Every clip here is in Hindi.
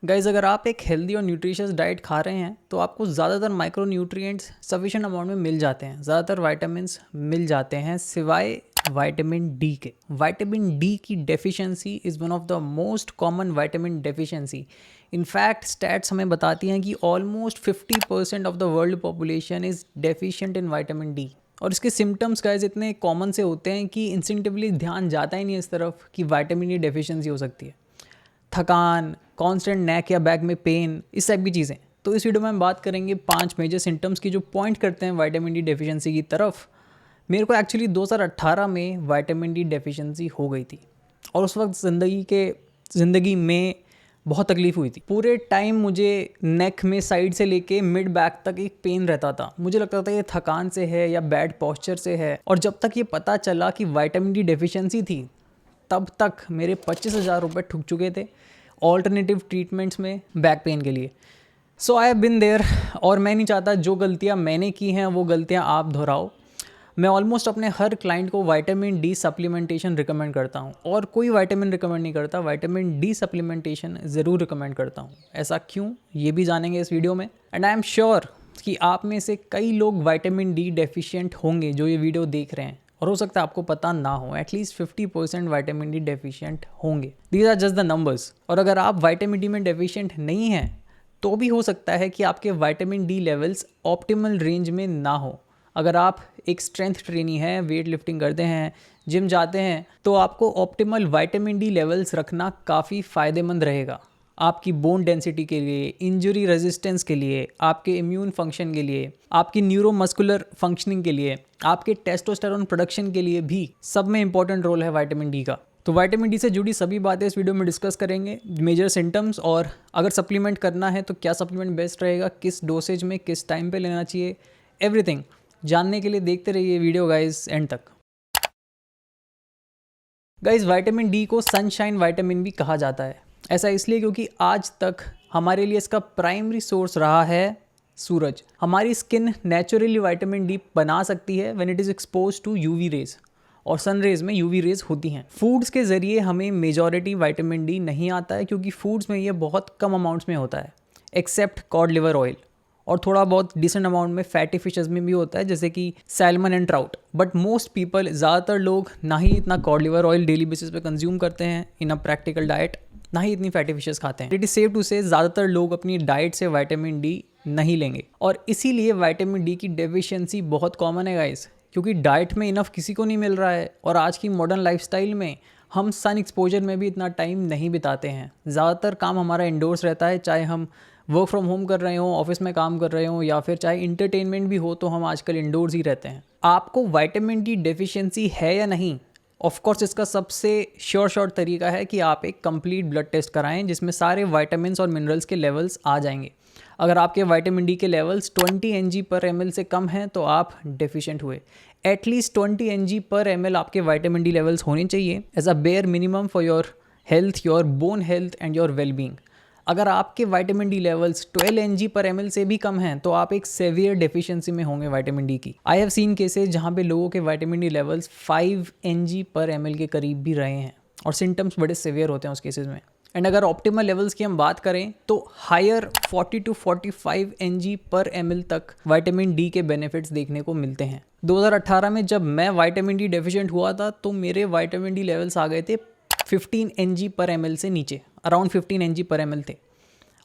गाइज़, अगर आप एक हेल्दी और न्यूट्रिशियस डाइट खा रहे हैं तो आपको ज़्यादातर माइक्रो न्यूट्रिएंट्स सफिशिएंट अमाउंट में मिल जाते हैं, ज़्यादातर विटामिन्स मिल जाते हैं सिवाय विटामिन डी के। विटामिन डी की deficiency is one of the most common vitamin deficiency. In fact stats हमें बताती हैं कि almost 50% of the world population is deficient in vitamin D. और इसके सिम्टम्स गाइज इतने कॉमन से होते हैं कि इंस्टिंक्टिवली ध्यान जाता ही नहीं इस तरफ कि विटामिन डी डेफिशिएंसी हो सकती है। थकान, कांस्टेंट नेक या बैक में पेन, इस टाइप की चीज़ें। तो इस वीडियो में हम बात करेंगे 5 मेजर सिम्टम्स की जो पॉइंट करते हैं विटामिन डी डेफिशिएंसी की तरफ। मेरे को एक्चुअली 2018 में विटामिन डी डेफिशिएंसी हो गई थी और उस वक्त ज़िंदगी में बहुत तकलीफ़ हुई थी। पूरे टाइम मुझे नेक में साइड से लेके मिड बैक तक एक पेन रहता था। मुझे लगता था ये थकान से है या बैड पोस्चर से है। और जब तक ये पता चला कि विटामिन डी डेफिशिएंसी थी तब तक मेरे 25,000 रुपये ठुक चुके थे ऑल्टरनेटिव ट्रीटमेंट्स में बैक पेन के लिए। सो आई हैव बिन देयर और मैं नहीं चाहता जो गलतियाँ मैंने की हैं वो गलतियाँ आप दोहराओ। मैं ऑलमोस्ट अपने हर क्लाइंट को विटामिन डी सप्लीमेंटेशन रिकमेंड करता हूँ और कोई विटामिन रिकमेंड नहीं करता, विटामिन डी सप्लीमेंटेशन ज़रूर रिकमेंड करता हूँ। ऐसा क्यों, ये भी जानेंगे इस वीडियो में। एंड आई एम श्योर कि आप में से कई लोग विटामिन डी डेफिशिएंट होंगे जो ये वीडियो देख रहे हैं, और हो सकता है आपको पता ना हो। एटलीस्ट 50% विटामिन डी डेफिशिएंट होंगे। These are just the numbers. और अगर आप विटामिन डी में डेफिशिएंट नहीं हैं तो भी हो सकता है कि आपके vitamin D levels optimal range में ना हो। अगर आप एक स्ट्रेंथ ट्रेनी हैं, वेट लिफ्टिंग करते हैं, जिम जाते हैं, तो आपको ऑप्टिमल विटामिन डी लेवल्स रखना काफ़ी फ़ायदेमंद रहेगा आपकी बोन डेंसिटी के लिए, इंजरी रेजिस्टेंस के लिए, आपके इम्यून फंक्शन के लिए, आपकी न्यूरोमस्कुलर फंक्शनिंग के लिए, आपके टेस्टोस्टेरोन प्रोडक्शन के लिए भी सब में इंपॉर्टेंट रोल है विटामिन डी का। तो विटामिन डी से जुड़ी सभी बातें इस वीडियो में डिस्कस करेंगे, मेजर सिम्टम्स, और अगर सप्लीमेंट करना है तो क्या सप्लीमेंट बेस्ट रहेगा, किस डोसेज में, किस टाइम पे लेना चाहिए, एवरीथिंग जानने के लिए देखते रहिए वीडियो गाइज एंड तक। गाइज, विटामिन डी को सनशाइन विटामिन भी कहा जाता है। ऐसा इसलिए क्योंकि आज तक हमारे लिए इसका प्राइमरी सोर्स रहा है सूरज। हमारी स्किन नेचुरली विटामिन डी बना सकती है when it is expose to UV rays, और सन रेज में यूवी रेज होती हैं। फूड्स के ज़रिए हमें मेजॉरिटी विटामिन डी नहीं आता है क्योंकि फूड्स में ये बहुत कम अमाउंट्स में होता है, एक्सेप्ट कॉड लिवर ऑयल, और थोड़ा बहुत डिसेंट अमाउंट में फैटी फिशेस में भी होता है जैसे कि salmon and trout. But most people, ज़्यादातर लोग ना ही इतना cod liver oil daily basis पे कंज्यूम करते हैं इन अ प्रैक्टिकल डाइट, ना ही इतनी फैटी फिशेस खाते हैं। इट इज़ सेफ टू से ज़्यादातर लोग अपनी डाइट से विटामिन डी नहीं लेंगे, और इसीलिए विटामिन डी की डेफिशिएंसी बहुत कॉमन है गाइस, क्योंकि डाइट में इनफ किसी को नहीं मिल रहा है। और आज की मॉडर्न लाइफस्टाइल में हम सन एक्सपोजर में भी इतना टाइम नहीं बिताते हैं। ज़्यादातर काम हमारा इंडोर्स रहता है, चाहे हम वर्क फ्रॉम होम कर रहे हों, ऑफिस में काम कर रहे हों, या फिर चाहे इंटरटेनमेंट भी हो, तो हम आजकल इंडोर्स ही रहते हैं। आपको विटामिन डी डेफिशिएंसी है या नहीं, ऑफ कोर्स इसका सबसे श्योर तरीका है कि आप एक कंप्लीट ब्लड टेस्ट कराएं जिसमें सारे विटामिन्स और मिनरल्स के लेवल्स आ जाएंगे। अगर आपके विटामिन डी के लेवल्स 20 mg/ml से कम हैं तो आप डेफिशिएंट हुए। एटलीस्ट 20 mg/ml आपके विटामिन डी लेवल्स होने चाहिए as a bare minimum for your health, your bone health and your wellbeing. अगर आपके विटामिन डी लेवल्स 12 mg/ml से भी कम हैं तो आप एक सेवियर डेफिशिएंसी में होंगे विटामिन डी की। आई हैव सीन केसेस जहाँ पे लोगों के विटामिन डी लेवल्स 5 mg/ml के करीब भी रहे हैं और सिम्टम्स बड़े सेवियर होते हैं उस केसेस में। एंड अगर ऑप्टिमल लेवल्स की हम बात करें तो हायर 40 to 45 mg/ml तक विटामिन डी के बेनिफिट्स देखने को मिलते हैं। 2018 में जब मैं विटामिन डी डेफिशिएंट हुआ था तो मेरे विटामिन डी लेवल्स आ गए थे 15 mg/ml से नीचे, अराउंड 15 mg/ml थे,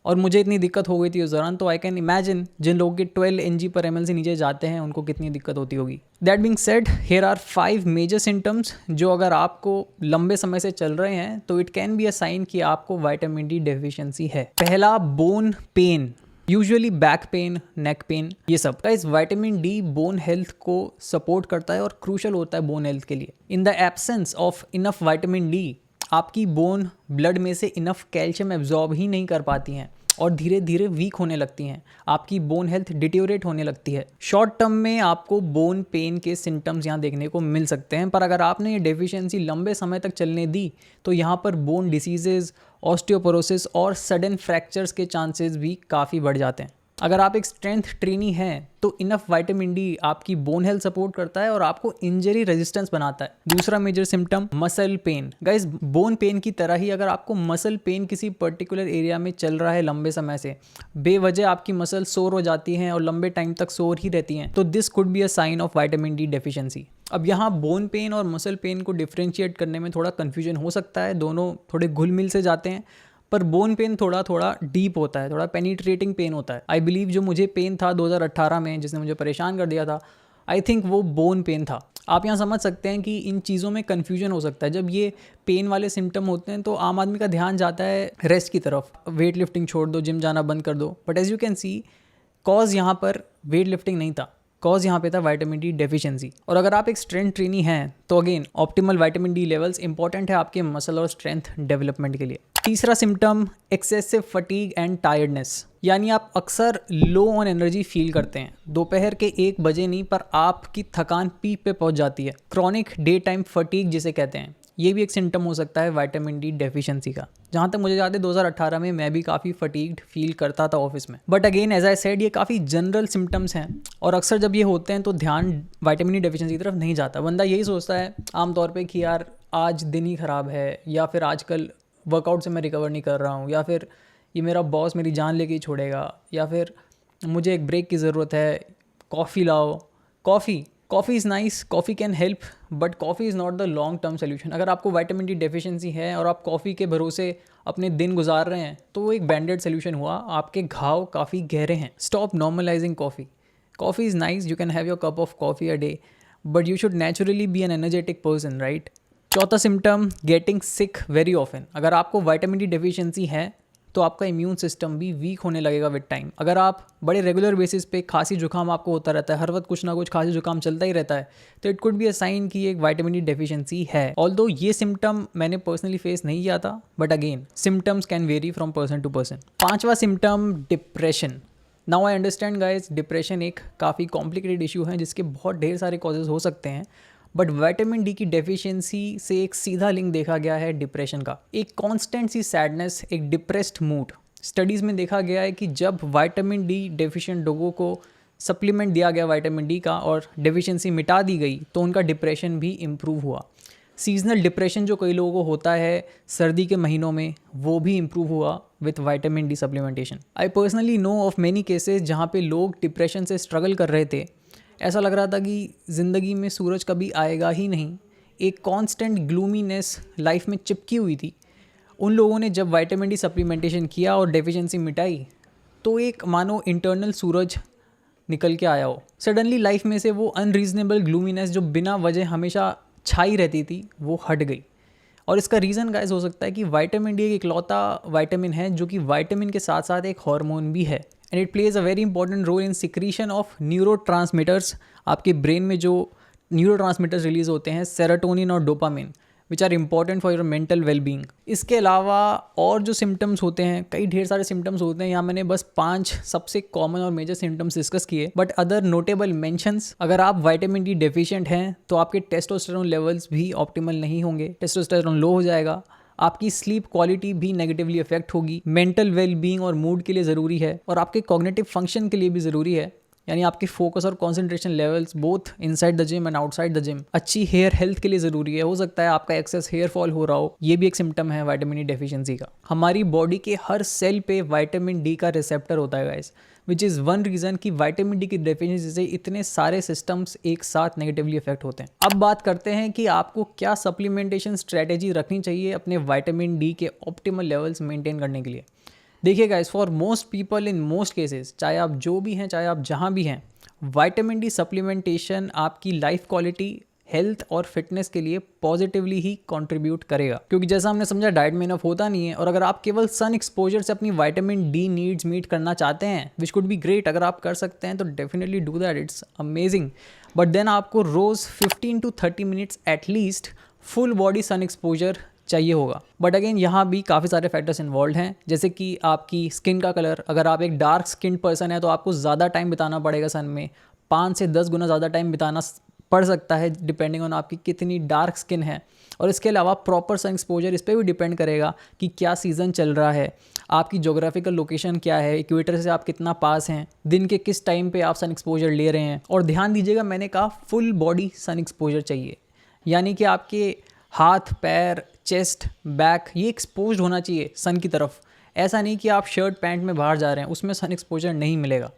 और मुझे इतनी दिक्कत हो गई थी उस दौरान। तो आई कैन इमेजिन जिन लोगों के 12 mg/ml से नीचे जाते हैं उनको कितनी दिक्कत होती होगी। That being said, here are 5 major symptoms जो अगर आपको लंबे समय से चल रहे हैं तो it can be a sign कि आपको विटामिन डी डेफिशिएंसी है। पहला, bone pain, usually back pain, neck pain, ये सब। Guys, vitamin D bone health को सपोर्ट करता है और क्रूशल होता है बोन हेल्थ के लिए। In the absence of enough vitamin D आपकी बोन ब्लड में से इनफ कैल्शियम एब्जॉर्ब ही नहीं कर पाती हैं और धीरे धीरे वीक होने लगती हैं। आपकी बोन हेल्थ डिटेरियोरेट होने लगती है। शॉर्ट टर्म में आपको बोन पेन के सिम्टम्स यहाँ देखने को मिल सकते हैं, पर अगर आपने ये डेफिशिएंसी लंबे समय तक चलने दी तो यहाँ पर बोन डिसीजेज, ऑस्टियोपोरोसिस और सडन फ्रैक्चर्स के चांसेस भी काफ़ी बढ़ जाते हैं। अगर आप एक स्ट्रेंथ ट्रेनी हैं तो इनफ विटामिन डी आपकी बोन हेल्थ सपोर्ट करता है और आपको इंजरी रेजिस्टेंस बनाता है। दूसरा major symptom muscle pain. Guys bone pain की तरह ही अगर आपको मसल पेन किसी पर्टिकुलर एरिया में चल रहा है लंबे समय से, बेवजह आपकी मसल सोर हो जाती हैं और लंबे टाइम तक सोर ही रहती हैं, तो this could be a sign of vitamin D deficiency. अब यहाँ बोन पेन और मसल पेन को डिफ्रेंशिएट करने में थोड़ा कन्फ्यूजन हो सकता है, दोनों थोड़े घुल मिल से जाते हैं, पर बोन पेन थोड़ा थोड़ा डीप होता है, थोड़ा पेनिट्रेटिंग पेन होता है। आई बिलीव जो मुझे पेन था 2018 में जिसने मुझे परेशान कर दिया था, आई थिंक वो बोन पेन था। आप यहाँ समझ सकते हैं कि इन चीज़ों में कन्फ्यूजन हो सकता है। जब ये पेन वाले सिम्टम होते हैं तो आम आदमी का ध्यान जाता है रेस्ट की तरफ, वेट लिफ्टिंग छोड़ दो, जिम जाना बंद कर दो, but as you can see cause यहाँ पर वेट लिफ्टिंग नहीं था, कॉज यहाँ पे था विटामिन डी डेफिशिएंसी। और अगर आप एक स्ट्रेंथ ट्रेनी हैं तो again optimal vitamin D levels important है आपके मसल और स्ट्रेंथ डेवलपमेंट के लिए। तीसरा symptom excessive fatigue and tiredness, यानी आप अक्सर लो ऑन एनर्जी फील करते हैं। दोपहर के 1 बजे नहीं पर आपकी थकान पीक पे पहुंच जाती है। क्रॉनिक डे टाइम फटीग जिसे कहते हैं, ये भी एक सिम्टम हो सकता है विटामिन डी डेफिशिएंसी का। जहाँ तक मुझे याद है 2018 में मैं भी काफ़ी फटीग्ड फील करता था ऑफिस में। But again as I said ये काफ़ी जनरल सिम्टम्स हैं और अक्सर जब ये होते हैं तो ध्यान विटामिन डी डेफिशिएंसी की तरफ नहीं जाता। बंदा यही सोचता है आमतौर पे कि यार आज दिन ही ख़राब है, या फिर आजकल वर्कआउट से मैं रिकवर नहीं कर रहा हूँ, या फिर ये मेरा बॉस मेरी जान लेके ही छोड़ेगा, या फिर मुझे एक ब्रेक की ज़रूरत है, कॉफ़ी लाओ। Coffee is nice, coffee can help, but coffee is not the long term solution. अगर आपको विटामिन डी डेफिशिएंसी है और आप कॉफ़ी के भरोसे अपने दिन गुजार रहे हैं तो वो एक बैंडेड सोल्यूशन हुआ, आपके घाव काफ़ी गहरे हैं। Stop normalising coffee is nice, you can have your cup of coffee a day, but you should naturally be an energetic person, right. चौथा symptom getting sick very often. अगर आपको विटामिन डी डेफिशिएंसी है तो आपका इम्यून सिस्टम भी वीक होने लगेगा विद टाइम। अगर आप बड़े रेगुलर बेसिस पे खांसी जुकाम आपको होता रहता है, हर वक्त कुछ ना कुछ खांसी जुकाम चलता ही रहता है, तो it could be a sign कि एक विटामिन डी डेफिशिएंसी है। ऑल्दो ये सिम्टम मैंने पर्सनली फेस नहीं किया था, but again symptoms can vary from person to person. पांचवा symptom depression. Now I understand guys, depression एक काफ़ी कॉम्प्लिकेटेड इशू है जिसके बहुत ढेर सारे कॉजेज हो सकते हैं, बट विटामिन डी की डेफिशिएंसी से एक सीधा लिंक देखा गया है डिप्रेशन का। एक कांस्टेंट सी सैडनेस, एक डिप्रेस्ड मूड। स्टडीज़ में देखा गया है कि जब विटामिन डी डेफिशिएंट लोगों को सप्लीमेंट दिया गया विटामिन डी का और डेफिशिएंसी मिटा दी गई तो उनका डिप्रेशन भी इम्प्रूव हुआ। सीजनल डिप्रेशन जो कई लोगों को होता है सर्दी के महीनों में, वो भी इम्प्रूव हुआ with vitamin D supplementation. I personally know of many cases जहाँ पे लोग डिप्रेशन से स्ट्रगल कर रहे थे, ऐसा लग रहा था कि ज़िंदगी में सूरज कभी आएगा ही नहीं, एक कांस्टेंट ग्लूमीनेस लाइफ में चिपकी हुई थी। उन लोगों ने जब विटामिन डी सप्लीमेंटेशन किया और डेफिशिएंसी मिटाई तो एक मानो इंटरनल सूरज निकल के आया हो। सडनली लाइफ में से वो अनरीजनेबल ग्लूमीनेस जो बिना वजह हमेशा छाई रहती थी वो हट गई। और इसका रीज़न गाइस हो सकता है कि विटामिन डी एक इकलौता विटामिन है जो कि विटामिन के साथ साथ एक हार्मोन भी है, and it plays a very important role in secretion of neurotransmitters. आपके ब्रेन में जो न्यूरोट्रांसमीटर्स रिलीज होते हैं, सेरोटोनिन और dopamine, which are important for your mental wellbeing. इसके अलावा और जो सिम्टम्स होते हैं, कई ढेर सारे सिम्टम्स होते हैं, यहाँ मैंने बस 5 सबसे कॉमन और मेजर सिम्टम्स डिस्कस किए, बट अदर नोटेबल मेंशंस, अगर आप विटामिन डी डेफिशिएंट हैं तो आपके टेस्टोस्टेरोन लेवल्स भी ऑप्टिमल नहीं होंगे, टेस्टोस्टेरोन लो हो जाएगा, आपकी स्लीप क्वालिटी भी नेगेटिवली अफेक्ट होगी, मेंटल वेलबींग और मूड के लिए ज़रूरी है और आपके कॉग्निटिव फंक्शन के लिए भी ज़रूरी है, यानी आपके फोकस और concentration levels both inside the gym and outside the gym. अच्छी हेयर हेल्थ के लिए ज़रूरी है। हो सकता है आपका एक्सेस हेयर फॉल हो रहा हो, ये भी एक सिम्टम है विटामिन डी डेफिशिएंसी का। हमारी बॉडी के हर सेल पे विटामिन डी का रिसेप्टर होता है guys, which is one reason कि विटामिन डी की डेफिशिएंसी से इतने सारे सिस्टम्स एक साथ नेगेटिवली अफेक्ट होते हैं। अब बात करते हैं कि आपको क्या सप्लीमेंटेशन स्ट्रेटेजी रखनी चाहिए अपने विटामिन डी के ऑप्टिमल लेवल्स मेंटेन करने के लिए। देखिए guys, for most people in most cases, चाहे आप जो भी हैं, चाहे आप जहाँ भी हैं, विटामिन डी सप्लीमेंटेशन आपकी लाइफ क्वालिटी, हेल्थ और फिटनेस के लिए पॉजिटिवली ही कंट्रीब्यूट करेगा, क्योंकि जैसा हमने समझा डाइट में इनफ होता नहीं है। और अगर आप केवल सन एक्सपोजर से अपनी विटामिन डी नीड्स मीट करना चाहते हैं, विच कुड बी ग्रेट, अगर आप कर सकते हैं तो definitely do that, it's amazing. But then आपको रोज़ 15 to 30 minutes at least full body sun exposure चाहिए होगा। बट अगेन यहाँ भी काफ़ी सारे फैक्टर्स इन्वॉल्व हैं, जैसे कि आपकी स्किन का कलर। अगर आप एक डार्क स्किन पर्सन है तो आपको ज़्यादा टाइम बिताना पड़ेगा सन में, 5 से 10 गुना ज़्यादा टाइम बिताना पड़ सकता है डिपेंडिंग ऑन आपकी कितनी डार्क स्किन है। और इसके अलावा प्रॉपर सन एक्सपोजर, इस पर भी डिपेंड करेगा कि क्या सीज़न चल रहा है, आपकी जोग्राफिकल लोकेशन क्या है, इक्वेटर से आप कितना पास हैं, दिन के किस टाइम पे आप सन एक्सपोजर ले रहे हैं। और ध्यान दीजिएगा, मैंने कहा फुल बॉडी सन एक्सपोजर चाहिए, यानी कि आपके हाथ, पैर, चेस्ट, बैक ये एक्सपोज होना चाहिए सन की तरफ। ऐसा नहीं कि आप शर्ट पैंट में बाहर जा रहे हैं, उसमें सन एक्सपोजर नहीं मिलेगा।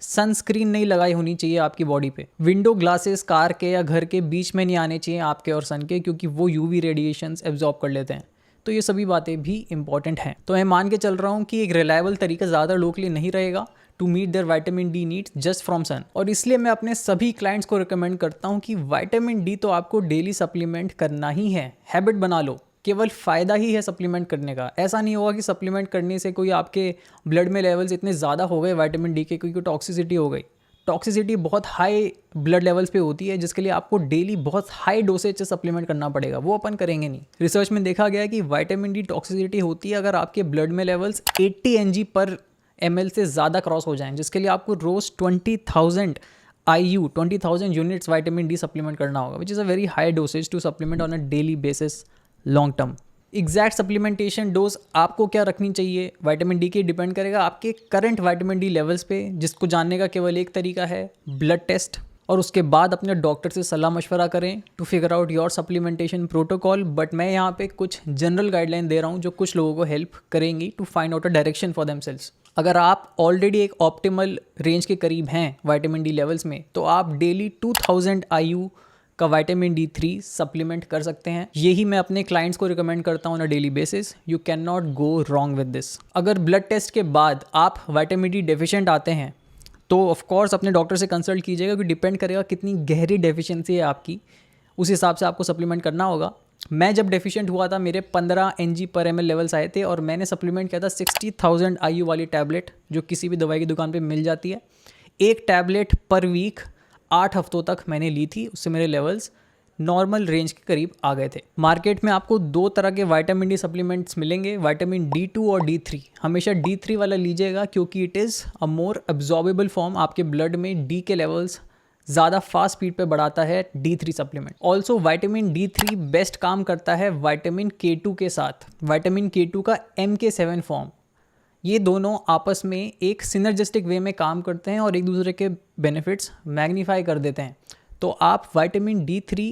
सनस्क्रीन नहीं लगाई होनी चाहिए आपकी बॉडी पे। विंडो ग्लासेस कार के या घर के बीच में नहीं आने चाहिए आपके और सन के, क्योंकि वो यूवी रेडिएशंस एब्जॉर्ब कर लेते हैं। तो ये सभी बातें भी इंपॉर्टेंट हैं। तो मैं मान के चल रहा हूँ कि एक रिलायबल तरीका ज़्यादा लोगों के लिए नहीं रहेगा to meet their vitamin D needs just from sun. और इसलिए मैं अपने सभी क्लाइंट्स को रिकमेंड करता हूँ कि विटामिन डी तो आपको डेली सप्लीमेंट करना ही है, हैबिट बना लो। केवल फ़ायदा ही है सप्लीमेंट करने का। ऐसा नहीं होगा कि सप्लीमेंट करने से कोई आपके ब्लड में लेवल्स इतने ज़्यादा हो गए विटामिन डी के, क्योंकि टॉक्सिसिटी हो गई। टॉक्सिसिटी बहुत हाई ब्लड लेवल्स पे होती है, जिसके लिए आपको डेली बहुत हाई डोसेज से सप्लीमेंट करना पड़ेगा। वो अपन करेंगे नहीं। रिसर्च में देखा गया है कि विटामिन डी टॉक्सिसिटी होती है अगर आपके ब्लड में लेवल्स 80 mg/ml से ज़्यादा क्रॉस हो जाएं, जिसके लिए आपको रोज़ 20,000 IU 20,000 units vitamin D supplement करना होगा, which is a very high dosage to supplement on a daily basis long term. Exact supplementation dose आपको क्या रखनी चाहिए विटामिन डी की डिपेंड करेगा आपके करंट विटामिन डी लेवल्स पे, जिसको जानने का केवल एक तरीका है, ब्लड टेस्ट। और उसके बाद अपने डॉक्टर से सलाह मशवरा करें to figure out your supplementation protocol. But मैं यहाँ पे कुछ जनरल गाइडलाइन दे रहा हूँ जो कुछ लोगों को हेल्प करेंगी to find out a direction for themselves. अगर आप ऑलरेडी एक ऑप्टिमल रेंज के करीब हैं विटामिन डी लेवल्स में, तो आप डेली 2000 IU का विटामिन D3 सप्लीमेंट कर सकते हैं। यही मैं अपने क्लाइंट्स को रिकमेंड करता हूँ on a daily basis. You can not go wrong with this. अगर ब्लड टेस्ट के बाद आप विटामिन डी डेफिशिएंट आते हैं तो ऑफ कोर्स अपने डॉक्टर से कंसल्ट कीजिएगा, क्योंकि डिपेंड करेगा कितनी गहरी डेफिशिएंसी है आपकी, उस हिसाब से आपको सप्लीमेंट करना होगा। मैं जब डेफिशिएंट हुआ था, मेरे 15 mg/ml लेवल्स आए थे और मैंने सप्लीमेंट किया था 60,000 IU वाली टैबलेट, जो किसी भी दवाई की दुकान पे मिल जाती है। एक टैबलेट पर वीक 8 हफ्तों तक मैंने ली थी, उससे मेरे लेवल्स नॉर्मल रेंज के करीब आ गए थे। मार्केट में आपको 2 तरह के विटामिन डी सप्लीमेंट्स मिलेंगे, विटामिन D2 और D3। हमेशा D3 वाला लीजिएगा, क्योंकि it is a more absorbable form. आपके ब्लड में डी के लेवल्स ज़्यादा फास्ट स्पीड पे बढ़ाता है D3 supplement. Also vitamin D3 best काम करता है विटामिन K2 के साथ, विटामिन K2 का MK7 फॉर्म। ये दोनों आपस में एक सिनर्जिस्टिक वे में काम करते हैं और एक दूसरे के बेनिफिट्स मैग्नीफाई कर देते हैं। तो आप vitamin D3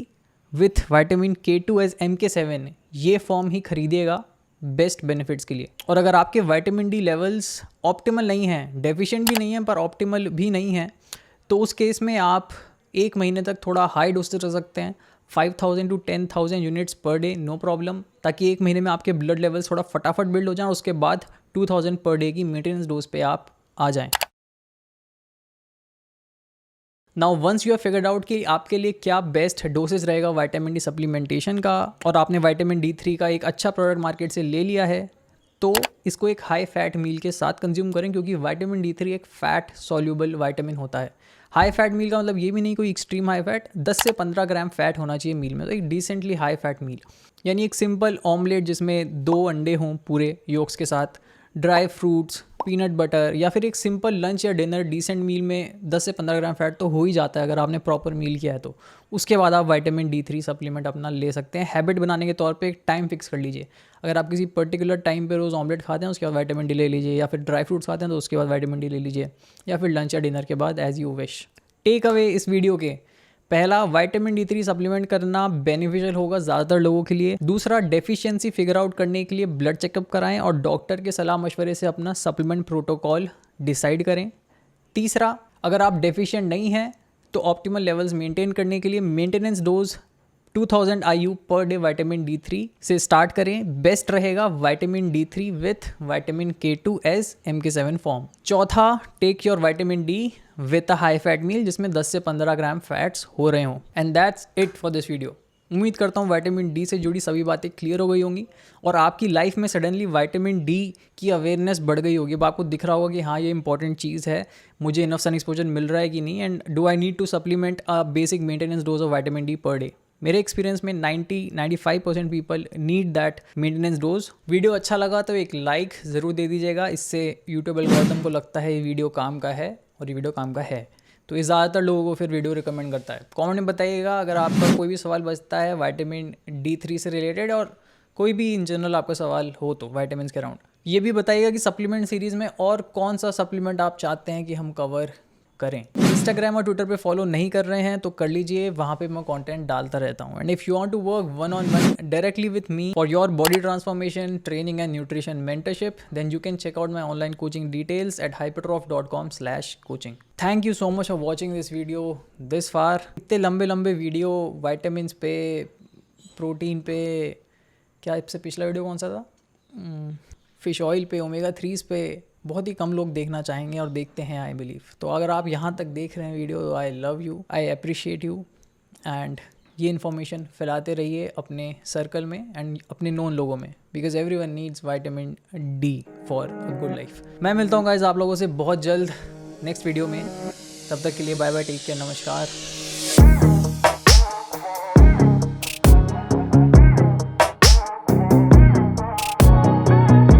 with vitamin K2 as MK7 ये फॉर्म ही खरीदिएगा बेस्ट बेनिफिट्स के लिए। और अगर आपके विटामिन डी लेवल्स ऑप्टिमल नहीं हैं, डेफिशिएंट भी नहीं है पर ऑप्टिमल भी नहीं है, तो उस केस में आप 1 महीने तक थोड़ा हाई डोसेज रख सकते हैं, 5,000 to 10,000 units per day, no problem, ताकि 1 महीने में आपके ब्लड लेवल्स थोड़ा फटाफट बिल्ड हो जाएं और उसके बाद 2000 पर डे की मेंटेनेंस डोज पे आप आ जाएं। Now once you have figured out कि आपके लिए क्या बेस्ट डोसेज रहेगा विटामिन डी सप्लीमेंटेशन का, और आपने विटामिन D3 का एक अच्छा प्रोडक्ट मार्केट से ले लिया है, तो इसको एक हाई फैट मील के साथ कंज्यूम करें, क्योंकि विटामिन D3 एक फैट सॉल्यूबल विटामिन होता है। हाई फैट मील का मतलब ये भी नहीं कोई एक्सट्रीम हाई फैट, 10 से 15 ग्राम फैट होना चाहिए मील में, तो एक डिसेंटली हाई फैट मील। यानी एक सिंपल ऑमलेट जिसमें 2 अंडे हों पूरे योक्स के साथ, ड्राई फ्रूट्स, पीनट बटर, या फिर एक सिंपल लंच या डिनर डिसेंट मील में 10 से 15 ग्राम फैट तो हो ही जाता है अगर आपने प्रॉपर मील किया है तो। उसके बाद आप विटामिन D3 सप्लीमेंट अपना ले सकते हैं। हैबिट बनाने के तौर पे एक टाइम फिक्स कर लीजिए। अगर आप किसी पर्टिकुलर टाइम पे रोज़ ऑमलेट खाते हैं, उसके बाद विटामिन डी ले लीजिए, या फिर ड्राई फ्रूट्स खाते हैं तो उसके बाद विटामिन डी ले लीजिए, या फिर लंच या डिनर के बाद, as you wish. Take away इस वीडियो के, पहला, विटामिन D3 सप्लीमेंट करना बेनिफिशियल होगा ज़्यादातर लोगों के लिए। दूसरा, डेफिशिएंसी फिगर आउट करने के लिए ब्लड चेकअप कराएं और डॉक्टर के सलाह मशवरे से अपना सप्लीमेंट प्रोटोकॉल डिसाइड करें। तीसरा, अगर आप डेफिशिएंट नहीं हैं तो ऑप्टिमल लेवल्स मेंटेन करने के लिए maintenance dose 2000 IU per day vitamin D3 से स्टार्ट करें। बेस्ट रहेगा vitamin D3 with vitamin K2 as MK7 form. चौथा, take your vitamin D with a high fat meal जिसमें 10 से 15 ग्राम फैट्स हो रहे हों। And that's it for this video. उम्मीद करता हूँ विटामिन डी से जुड़ी सभी बातें क्लियर हो गई होंगी और आपकी लाइफ में सडनली विटामिन डी की अवेयरनेस बढ़ गई होगी। अब आपको दिख रहा होगा कि हाँ, ये इंपॉर्टेंट चीज़ है, मुझे इनफ सन एक्सपोजर मिल रहा है कि नहीं, and do I need to supplement a basic maintenance dose of vitamin D per day. मेरे एक्सपीरियंस में 90-95% people need that maintenance dose. Video अच्छा लगा तो एक लाइक ज़रूर दे दीजिएगा, इससे यूट्यूब एल्गोरिथम को लगता है ये वीडियो काम का है और ये वीडियो काम का है। तो ये ज़्यादातर लोगों को फिर वीडियो रिकमेंड करता है। कमेंट में बताइएगा अगर आपका कोई भी सवाल बचता है विटामिन D3 से रिलेटेड, और कोई भी इन जनरल आपका सवाल हो तो विटामिन के अराउंड। ये भी बताइएगा कि सप्लीमेंट सीरीज़ में और कौन सा सप्लीमेंट आप चाहते हैं कि हम कवर करें। इंस्टाग्राम और ट्विटर पे फॉलो नहीं कर रहे हैं तो कर लीजिए, वहाँ पे मैं कंटेंट डालता रहता हूँ। And if you want to work one-on-one directly with me for your body transformation training and nutrition mentorship, then you can check out my online coaching details at hypertroph.com/coaching। Thank you so much for watching this video this far. इतने लंबे लंबे वीडियो वाइटामिन पे, प्रोटीन पे, क्या इससे पिछला वीडियो कौन सा था, फिश ऑयल पे, ओमेगा 3 पे, बहुत ही कम लोग देखना चाहेंगे और देखते हैं आई बिलीव। तो अगर आप यहाँ तक देख रहे हैं video, I love you, I appreciate you. And ये इन्फॉर्मेशन फैलाते रहिए अपने सर्कल में एंड अपने नोन लोगों में, because everyone needs vitamin D for a good life. मैं मिलता हूँ गाइस आप लोगों से बहुत जल्द नेक्स्ट वीडियो में। तब तक के लिए बाय बाय, टेक केयर, नमस्कार।